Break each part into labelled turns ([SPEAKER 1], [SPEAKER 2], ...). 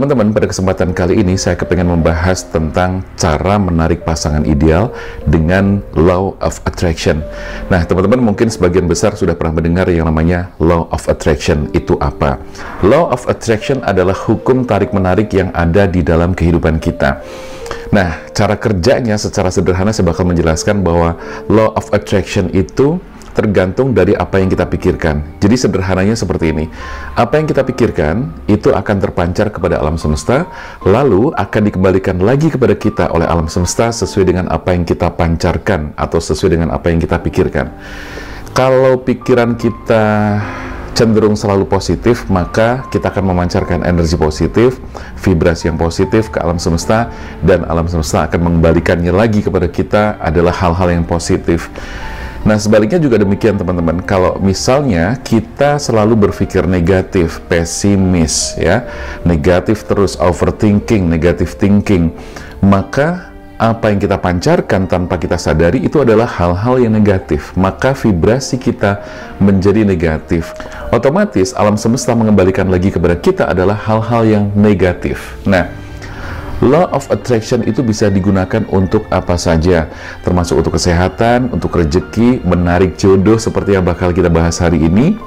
[SPEAKER 1] teman-teman, pada kesempatan kali ini saya kepengen membahas tentang cara menarik pasangan ideal dengan Law of Attraction. Nah, teman-teman mungkin sebagian besar sudah pernah mendengar yang namanya Law of Attraction. Itu apa? Law of Attraction adalah hukum tarik-menarik yang ada di dalam kehidupan kita. Nah, cara kerjanya secara sederhana saya bakal menjelaskan bahwa Law of Attraction itu tergantung dari apa yang kita pikirkan. Jadi sederhananya seperti ini. Apa yang kita pikirkan itu akan terpancar kepada alam semesta, lalu akan dikembalikan lagi kepada kita oleh alam semesta sesuai dengan apa yang kita pancarkan atau sesuai dengan apa yang kita pikirkan. Kalau pikiran kita cenderung selalu positif, maka kita akan memancarkan energi positif, vibrasi yang positif ke alam semesta, dan alam semesta akan mengembalikannya lagi kepada kita adalah hal-hal yang positif. Nah, sebaliknya juga demikian teman-teman. Kalau misalnya kita selalu berpikir negatif, pesimis, ya, negatif terus, overthinking, negative thinking, maka apa yang kita pancarkan tanpa kita sadari itu adalah hal-hal yang negatif. Maka vibrasi kita menjadi negatif. Otomatis alam semesta mengembalikan lagi kepada kita adalah hal-hal yang negatif. Nah, Law of Attraction itu bisa digunakan untuk apa saja, termasuk untuk kesehatan, untuk rezeki, menarik jodoh seperti yang bakal kita bahas hari ini,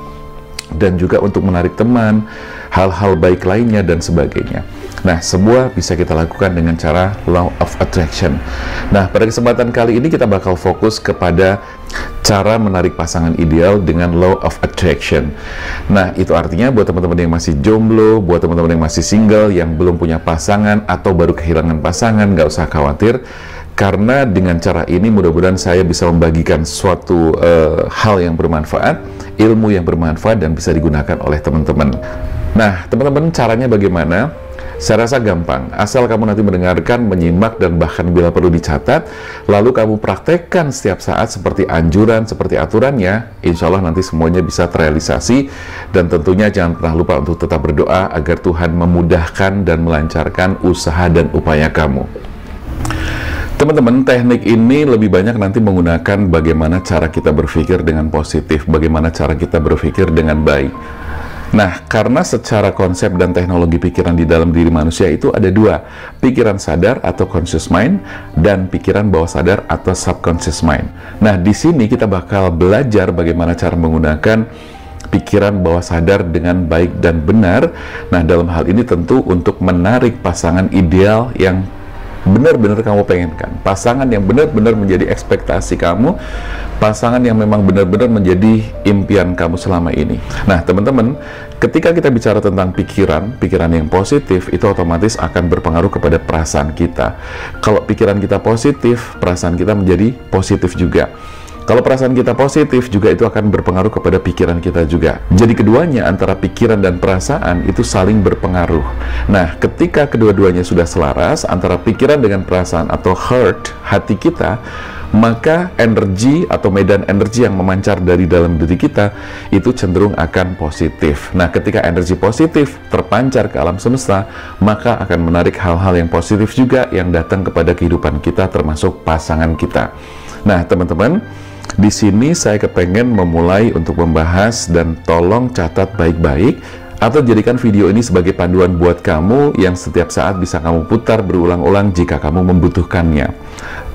[SPEAKER 1] dan juga untuk menarik teman, hal-hal baik lainnya, dan sebagainya. Nah, semua bisa kita lakukan dengan cara Law of Attraction. Nah, pada kesempatan kali ini kita bakal fokus kepada cara menarik pasangan ideal dengan Law of Attraction. Nah, itu artinya buat teman-teman yang masih jomblo, buat teman-teman yang masih single, yang belum punya pasangan, atau baru kehilangan pasangan, nggak usah khawatir. Karena dengan cara ini mudah-mudahan saya bisa membagikan suatu hal yang bermanfaat, ilmu yang bermanfaat, dan bisa digunakan oleh teman-teman. Nah, teman-teman, caranya bagaimana? Saya rasa gampang, asal kamu nanti mendengarkan, menyimak, dan bahkan bila perlu dicatat, lalu kamu praktekkan setiap saat seperti anjuran, seperti aturannya, insya Allah nanti semuanya bisa terrealisasi. Dan tentunya jangan pernah lupa untuk tetap berdoa agar Tuhan memudahkan dan melancarkan usaha dan upaya kamu. Teman-teman, teknik ini lebih banyak nanti menggunakan bagaimana cara kita berpikir dengan positif, bagaimana cara kita berpikir dengan baik. Nah, karena secara konsep dan teknologi pikiran di dalam diri manusia itu ada dua, pikiran sadar atau conscious mind, dan pikiran bawah sadar atau subconscious mind. Nah, di sini kita bakal belajar bagaimana cara menggunakan pikiran bawah sadar dengan baik dan benar. Nah, dalam hal ini tentu untuk menarik pasangan ideal yang benar-benar kamu pengenkan, pasangan yang benar-benar menjadi ekspektasi kamu, pasangan yang memang benar-benar menjadi impian kamu selama ini. Nah, teman-teman, ketika kita bicara tentang pikiran yang positif, itu otomatis akan berpengaruh kepada perasaan kita. Kalau pikiran kita positif, perasaan kita menjadi positif juga. Kalau perasaan kita positif, juga itu akan berpengaruh kepada pikiran kita juga. Jadi keduanya, antara pikiran dan perasaan, itu saling berpengaruh. Nah, ketika kedua-duanya sudah selaras, antara pikiran dengan perasaan atau heart, hati kita, maka energi atau medan energi yang memancar dari dalam diri kita, itu cenderung akan positif. Nah, ketika energi positif terpancar ke alam semesta, maka akan menarik hal-hal yang positif juga yang datang kepada kehidupan kita, termasuk pasangan kita. Nah, teman-teman, di sini saya kepengen memulai untuk membahas, dan tolong catat baik-baik atau jadikan video ini sebagai panduan buat kamu yang setiap saat bisa kamu putar berulang-ulang jika kamu membutuhkannya.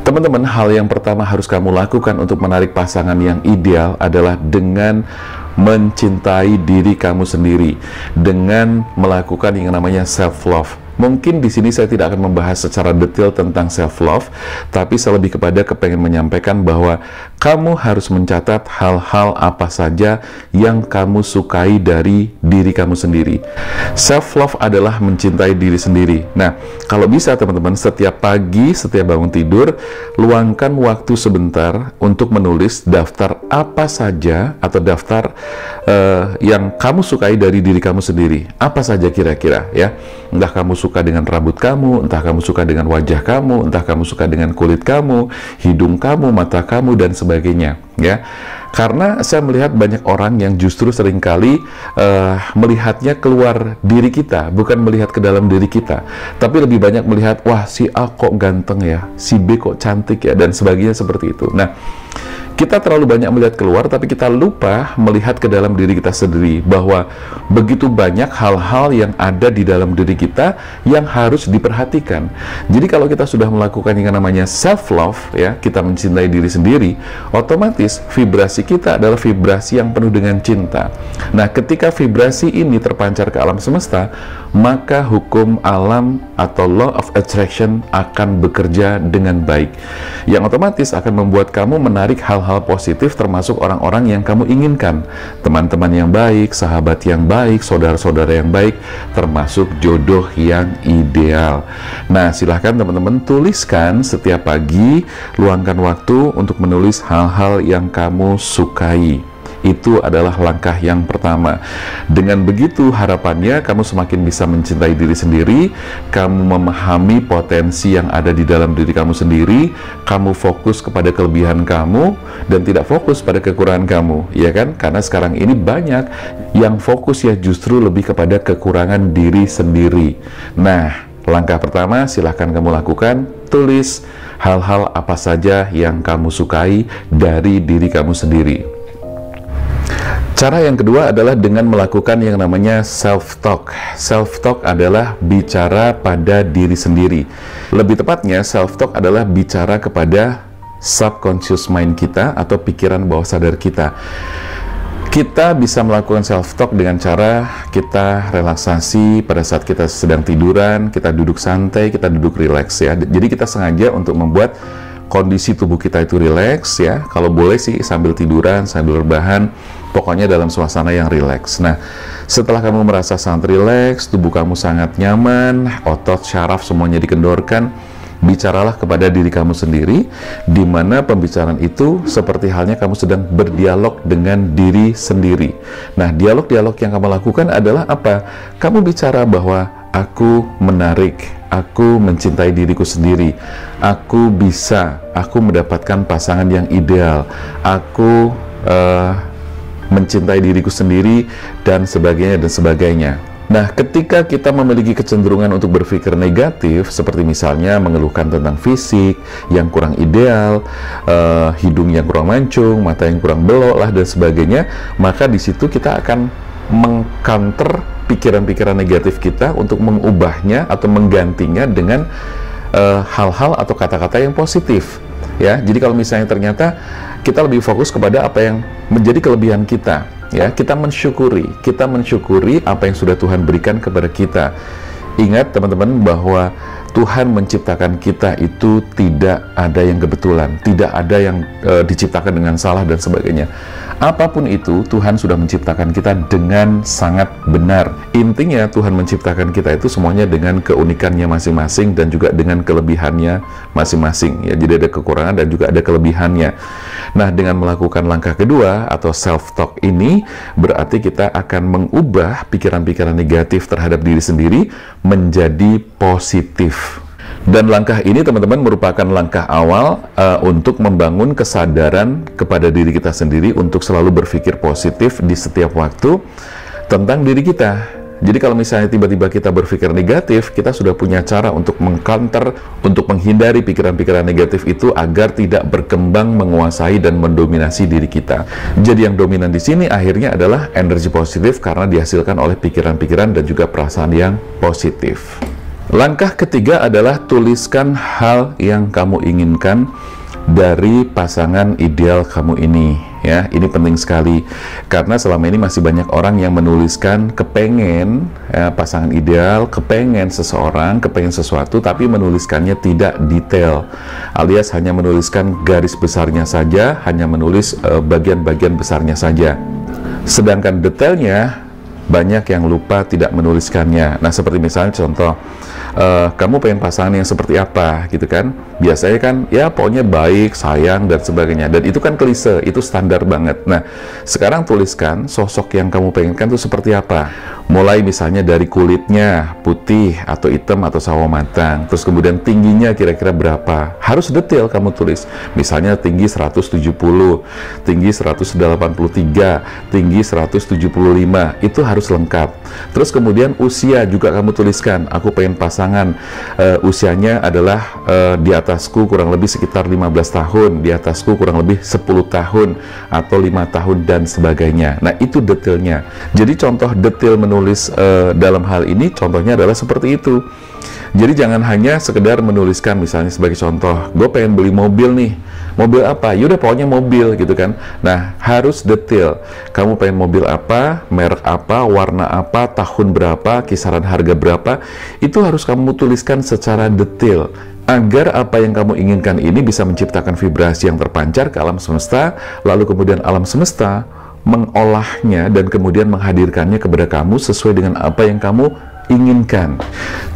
[SPEAKER 1] Teman-teman, hal yang pertama harus kamu lakukan untuk menarik pasangan yang ideal adalah dengan mencintai diri kamu sendiri, dengan melakukan yang namanya self-love. Mungkin di sini saya tidak akan membahas secara detail tentang self-love, tapi saya lebih kepada kepengen menyampaikan bahwa kamu harus mencatat hal-hal apa saja yang kamu sukai dari diri kamu sendiri. Self-love adalah mencintai diri sendiri. Nah, kalau bisa teman-teman, setiap pagi, setiap bangun tidur, luangkan waktu sebentar untuk menulis daftar apa saja atau daftar yang kamu sukai dari diri kamu sendiri. Apa saja kira-kira, ya. Entah kamu suka dengan rambut kamu, entah kamu suka dengan wajah kamu, entah kamu suka dengan kulit kamu, hidung kamu, mata kamu, dan sebagainya, ya. Karena saya melihat banyak orang yang justru seringkali melihatnya keluar diri kita, bukan melihat ke dalam diri kita, tapi lebih banyak melihat, wah, si A kok ganteng ya, si B kok cantik ya, dan sebagainya seperti itu. Nah, Kita terlalu banyak melihat keluar, tapi kita lupa melihat ke dalam diri kita sendiri, bahwa begitu banyak hal-hal yang ada di dalam diri kita yang harus diperhatikan. Jadi kalau kita sudah melakukan yang namanya self-love, ya, kita mencintai diri sendiri, otomatis vibrasi kita adalah vibrasi yang penuh dengan cinta. Nah, ketika vibrasi ini terpancar ke alam semesta, maka hukum alam atau law of attraction akan bekerja dengan baik, yang otomatis akan membuat kamu menarik hal-hal positif, termasuk orang-orang yang kamu inginkan, teman-teman yang baik, sahabat yang baik, saudara-saudara yang baik, termasuk jodoh yang ideal. Nah, silahkan teman-teman tuliskan setiap pagi, luangkan waktu untuk menulis hal-hal yang kamu sukai. Itu adalah langkah yang pertama. Dengan begitu, harapannya kamu semakin bisa mencintai diri sendiri, kamu memahami potensi yang ada di dalam diri kamu sendiri, kamu fokus kepada kelebihan kamu dan tidak fokus pada kekurangan kamu, ya kan? Karena sekarang ini banyak yang fokus ya justru lebih kepada kekurangan diri sendiri. Nah, langkah pertama silahkan kamu lakukan, tulis hal-hal apa saja yang kamu sukai dari diri kamu sendiri. Cara yang kedua adalah dengan melakukan yang namanya self-talk. Self-talk adalah bicara pada diri sendiri. Lebih tepatnya, self-talk adalah bicara kepada subconscious mind kita atau pikiran bawah sadar kita. Kita bisa melakukan self-talk dengan cara kita relaksasi pada saat kita sedang tiduran, kita duduk santai, kita duduk rileks, ya. Jadi kita sengaja untuk membuat kondisi tubuh kita itu rileks, ya. Kalau boleh sih sambil tiduran, sambil rebahan, pokoknya dalam suasana yang rileks. Nah, setelah kamu merasa sangat rileks, tubuh kamu sangat nyaman, otot, syaraf semuanya dikendorkan, bicaralah kepada diri kamu sendiri, di mana pembicaraan itu seperti halnya kamu sedang berdialog dengan diri sendiri. Nah, dialog-dialog yang kamu lakukan adalah apa? Kamu bicara bahwa aku menarik, aku mencintai diriku sendiri, aku bisa, aku mendapatkan pasangan yang ideal, aku mencintai diriku sendiri, dan sebagainya dan sebagainya. Nah, ketika kita memiliki kecenderungan untuk berpikir negatif, seperti misalnya mengeluhkan tentang fisik yang kurang ideal, hidung yang kurang mancung, mata yang kurang belok lah dan sebagainya, maka di situ kita akan mengcounter pikiran-pikiran negatif kita untuk mengubahnya atau menggantinya dengan hal-hal atau kata-kata yang positif, ya. Jadi kalau misalnya ternyata kita lebih fokus kepada apa yang menjadi kelebihan kita, ya, kita mensyukuri apa yang sudah Tuhan berikan kepada kita. Ingat teman-teman bahwa Tuhan menciptakan kita itu tidak ada yang kebetulan, tidak ada yang diciptakan dengan salah dan sebagainya. Apapun itu, Tuhan sudah menciptakan kita dengan sangat benar. Intinya Tuhan menciptakan kita itu semuanya dengan keunikannya masing-masing dan juga dengan kelebihannya masing-masing, ya. Jadi ada kekurangan dan juga ada kelebihannya. Nah, dengan melakukan langkah kedua atau self-talk ini, berarti kita akan mengubah pikiran-pikiran negatif terhadap diri sendiri menjadi positif. Dan langkah ini teman-teman merupakan langkah awal untuk membangun kesadaran kepada diri kita sendiri untuk selalu berpikir positif di setiap waktu tentang diri kita. Jadi kalau misalnya tiba-tiba kita berpikir negatif, kita sudah punya cara untuk mengcounter, untuk menghindari pikiran-pikiran negatif itu agar tidak berkembang, menguasai dan mendominasi diri kita. Jadi yang dominan di sini akhirnya adalah energi positif karena dihasilkan oleh pikiran-pikiran dan juga perasaan yang positif. Langkah ketiga adalah tuliskan hal yang kamu inginkan dari pasangan ideal kamu ini, ya. Ini penting sekali karena selama ini masih banyak orang yang menuliskan kepengen, ya, pasangan ideal, kepengen seseorang, kepengen sesuatu, tapi menuliskannya tidak detail, alias hanya menuliskan garis besarnya saja, hanya menulis bagian-bagian besarnya saja, sedangkan detailnya banyak yang lupa tidak menuliskannya. Nah, seperti misalnya contoh, kamu pengen pasangan yang seperti apa gitu kan, biasanya kan ya pokoknya baik, sayang dan sebagainya, dan itu kan klise, itu standar banget. Nah, sekarang tuliskan sosok yang kamu pengenkan itu seperti apa, mulai misalnya dari kulitnya putih atau hitam atau sawo matang, terus kemudian tingginya kira-kira berapa, harus detail kamu tulis, misalnya tinggi 170, tinggi 183, tinggi 175, itu harus lengkap. Terus kemudian usia juga kamu tuliskan, aku pengen pasangan usianya adalah di atasku kurang lebih sekitar 15 tahun, di atasku kurang lebih 10 tahun atau 5 tahun dan sebagainya. Nah, itu detailnya. Jadi contoh detail menulis dalam hal ini contohnya adalah seperti itu. Jadi jangan hanya sekedar menuliskan, misalnya sebagai contoh, gue pengen beli mobil nih, mobil apa? Yaudah pokoknya mobil gitu kan. Nah, harus detail. Kamu pengen mobil apa, merek apa, warna apa, tahun berapa, kisaran harga berapa, itu harus kamu tuliskan secara detail, agar apa yang kamu inginkan ini bisa menciptakan vibrasi yang terpancar ke alam semesta, lalu kemudian alam semesta mengolahnya dan kemudian menghadirkannya kepada kamu sesuai dengan apa yang kamu inginkan.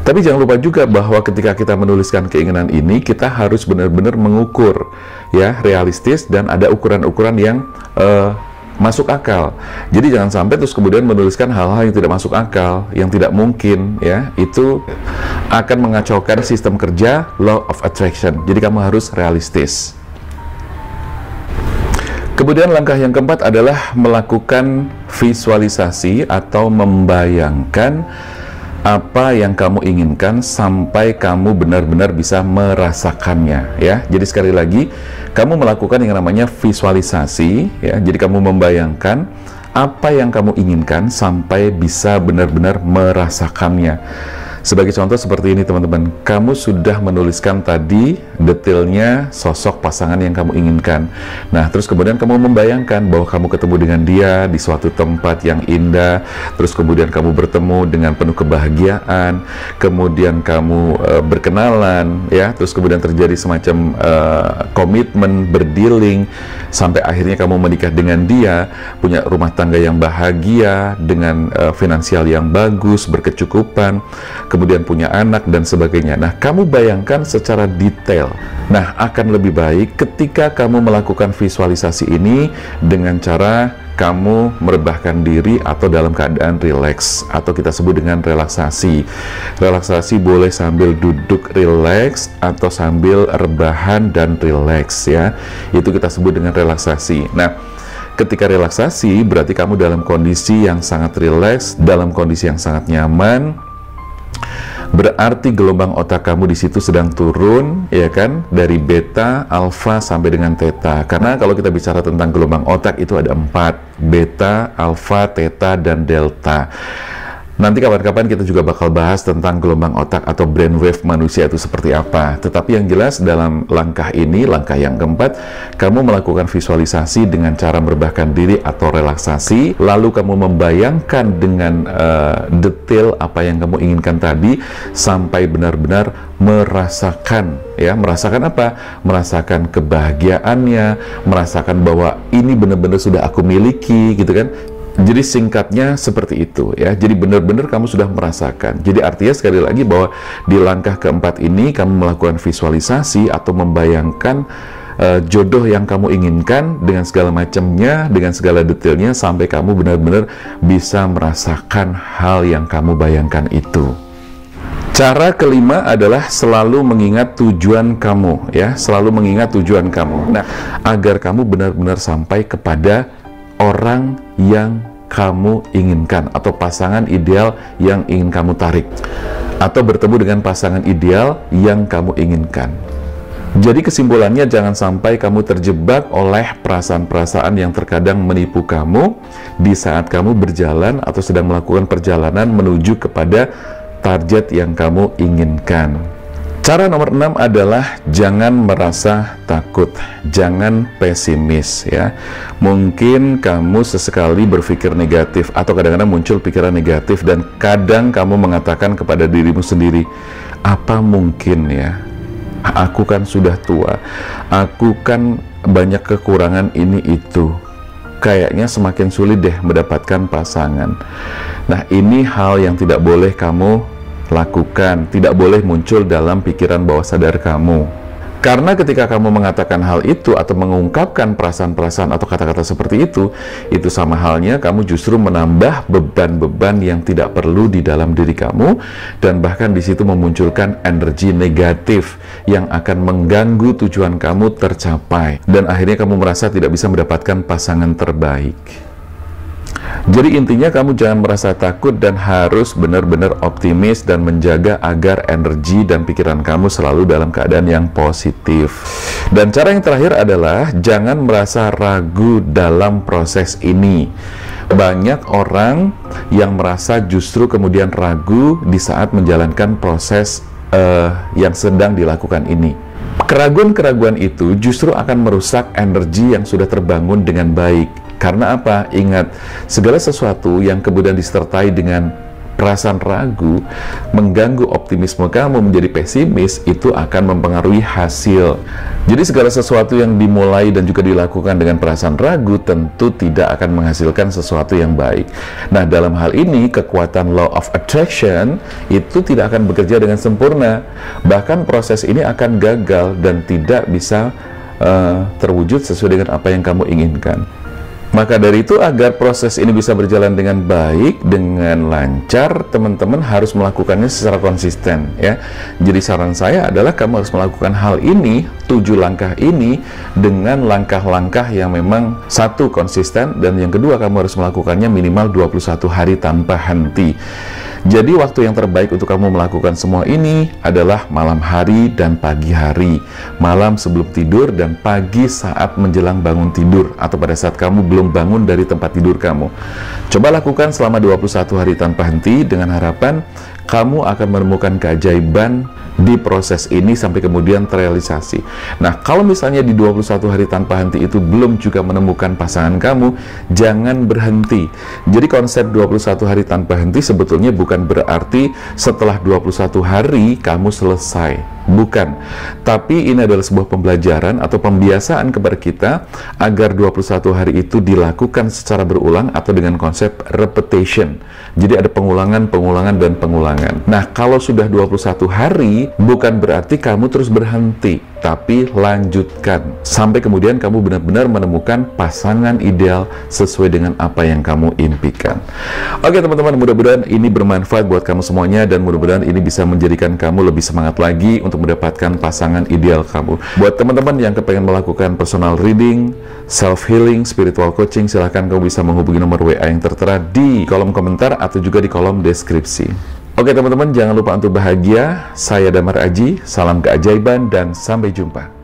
[SPEAKER 1] Tapi jangan lupa juga bahwa ketika kita menuliskan keinginan ini, kita harus benar-benar mengukur, ya, realistis, dan ada ukuran-ukuran yang masuk akal. Jadi jangan sampai terus kemudian menuliskan hal-hal yang tidak masuk akal, yang tidak mungkin, ya, itu akan mengacaukan sistem kerja law of attraction. Jadi kamu harus realistis. Kemudian langkah yang keempat adalah melakukan visualisasi atau membayangkan apa yang kamu inginkan sampai kamu benar-benar bisa merasakannya, ya. Jadi sekali lagi, kamu melakukan yang namanya visualisasi, ya. Jadi kamu membayangkan apa yang kamu inginkan sampai bisa benar-benar merasakannya. Sebagai contoh seperti ini, teman-teman, kamu sudah menuliskan tadi detailnya sosok pasangan yang kamu inginkan. Nah, terus kemudian kamu membayangkan bahwa kamu ketemu dengan dia di suatu tempat yang indah, terus kemudian kamu bertemu dengan penuh kebahagiaan, kemudian kamu berkenalan, ya, terus kemudian terjadi semacam komitmen, berdealing, sampai akhirnya kamu menikah dengan dia, punya rumah tangga yang bahagia, dengan finansial yang bagus, berkecukupan, kemudian punya anak dan sebagainya. Nah, kamu bayangkan secara detail. Nah, akan lebih baik ketika kamu melakukan visualisasi ini dengan cara kamu merebahkan diri atau dalam keadaan rileks, atau kita sebut dengan relaksasi. Relaksasi boleh sambil duduk rileks atau sambil rebahan dan rileks, ya. Itu kita sebut dengan relaksasi. Nah, ketika relaksasi berarti kamu dalam kondisi yang sangat rileks, dalam kondisi yang sangat nyaman. Berarti gelombang otak kamu di situ sedang turun, ya kan, dari beta, alfa sampai dengan theta. Karena kalau kita bicara tentang gelombang otak itu ada 4, beta, alfa, theta, dan delta. Nanti kapan-kapan kita juga bakal bahas tentang gelombang otak atau brainwave manusia itu seperti apa. Tetapi yang jelas dalam langkah ini, langkah yang keempat, kamu melakukan visualisasi dengan cara merebahkan diri atau relaksasi, lalu kamu membayangkan dengan detail apa yang kamu inginkan tadi, sampai benar-benar merasakan, ya, merasakan apa? Merasakan kebahagiaannya, merasakan bahwa ini benar-benar sudah aku miliki, gitu kan. Jadi singkatnya seperti itu, ya. Jadi benar-benar kamu sudah merasakan. Jadi artinya sekali lagi bahwa di langkah keempat ini kamu melakukan visualisasi atau membayangkan jodoh yang kamu inginkan dengan segala macamnya, dengan segala detailnya, sampai kamu benar-benar bisa merasakan hal yang kamu bayangkan itu. Cara kelima adalah selalu mengingat tujuan kamu, ya. Selalu mengingat tujuan kamu. Nah, agar kamu benar-benar sampai kepada orang yang kamu inginkan atau pasangan ideal yang ingin kamu tarik, atau bertemu dengan pasangan ideal yang kamu inginkan. Jadi kesimpulannya, jangan sampai kamu terjebak oleh perasaan-perasaan yang terkadang menipu kamu di saat kamu berjalan atau sedang melakukan perjalanan menuju kepada target yang kamu inginkan. Cara nomor 6 adalah jangan merasa takut, jangan pesimis, ya. Mungkin kamu sesekali berpikir negatif atau kadang-kadang muncul pikiran negatif dan kadang kamu mengatakan kepada dirimu sendiri, apa mungkin, ya? Aku kan sudah tua, aku kan banyak kekurangan ini itu. Kayaknya semakin sulit deh mendapatkan pasangan. Nah, ini hal yang tidak boleh kamu lakukan, tidak boleh muncul dalam pikiran bawah sadar kamu. Karena ketika kamu mengatakan hal itu atau mengungkapkan perasaan-perasaan atau kata-kata seperti itu sama halnya kamu justru menambah beban-beban yang tidak perlu di dalam diri kamu, dan bahkan di situ memunculkan energi negatif yang akan mengganggu tujuan kamu tercapai, dan akhirnya kamu merasa tidak bisa mendapatkan pasangan terbaik. Jadi intinya kamu jangan merasa takut dan harus benar-benar optimis dan menjaga agar energi dan pikiran kamu selalu dalam keadaan yang positif. Dan cara yang terakhir adalah jangan merasa ragu dalam proses ini. Banyak orang yang merasa justru kemudian ragu di saat menjalankan proses yang sedang dilakukan ini. Keraguan-keraguan itu justru akan merusak energi yang sudah terbangun dengan baik. Karena apa? Ingat, segala sesuatu yang kemudian disertai dengan perasaan ragu, mengganggu optimisme kamu menjadi pesimis, itu akan mempengaruhi hasil. Jadi segala sesuatu yang dimulai dan juga dilakukan dengan perasaan ragu tentu tidak akan menghasilkan sesuatu yang baik. Nah, dalam hal ini kekuatan law of attraction itu tidak akan bekerja dengan sempurna. Bahkan proses ini akan gagal dan tidak bisa terwujud sesuai dengan apa yang kamu inginkan. Maka dari itu, agar proses ini bisa berjalan dengan baik, dengan lancar, teman-teman harus melakukannya secara konsisten, ya. Jadi saran saya adalah kamu harus melakukan hal ini, 7 langkah ini, dengan langkah-langkah yang memang satu, konsisten, dan yang kedua, kamu harus melakukannya minimal 21 hari tanpa henti. Jadi waktu yang terbaik untuk kamu melakukan semua ini adalah malam hari dan pagi hari, malam sebelum tidur dan pagi saat menjelang bangun tidur, atau pada saat kamu belum bangun dari tempat tidur kamu. Coba lakukan selama 21 hari tanpa henti dengan harapan kamu akan menemukan keajaiban di proses ini sampai kemudian terrealisasi. Nah, kalau misalnya di 21 hari tanpa henti itu belum juga menemukan pasangan kamu, jangan berhenti. Jadi konsep 21 hari tanpa henti sebetulnya bukan berarti setelah 21 hari kamu selesai. Bukan. Tapi ini adalah sebuah pembelajaran atau pembiasaan kepada kita agar 21 hari itu dilakukan secara berulang atau dengan konsep repetition. Jadi ada pengulangan, pengulangan, dan pengulangan. Nah, kalau sudah 21 hari, bukan berarti kamu terus berhenti, tapi lanjutkan sampai kemudian kamu benar-benar menemukan pasangan ideal sesuai dengan apa yang kamu impikan. Oke teman-teman, mudah-mudahan ini bermanfaat buat kamu semuanya, dan mudah-mudahan ini bisa menjadikan kamu lebih semangat lagi untuk mendapatkan pasangan ideal kamu. Buat teman-teman yang kepengen melakukan personal reading, self-healing, spiritual coaching, silahkan kamu bisa menghubungi nomor WA yang tertera di kolom komentar atau juga di kolom deskripsi. Oke teman-teman, jangan lupa untuk bahagia. Saya Damar Aji, salam keajaiban dan sampai jumpa.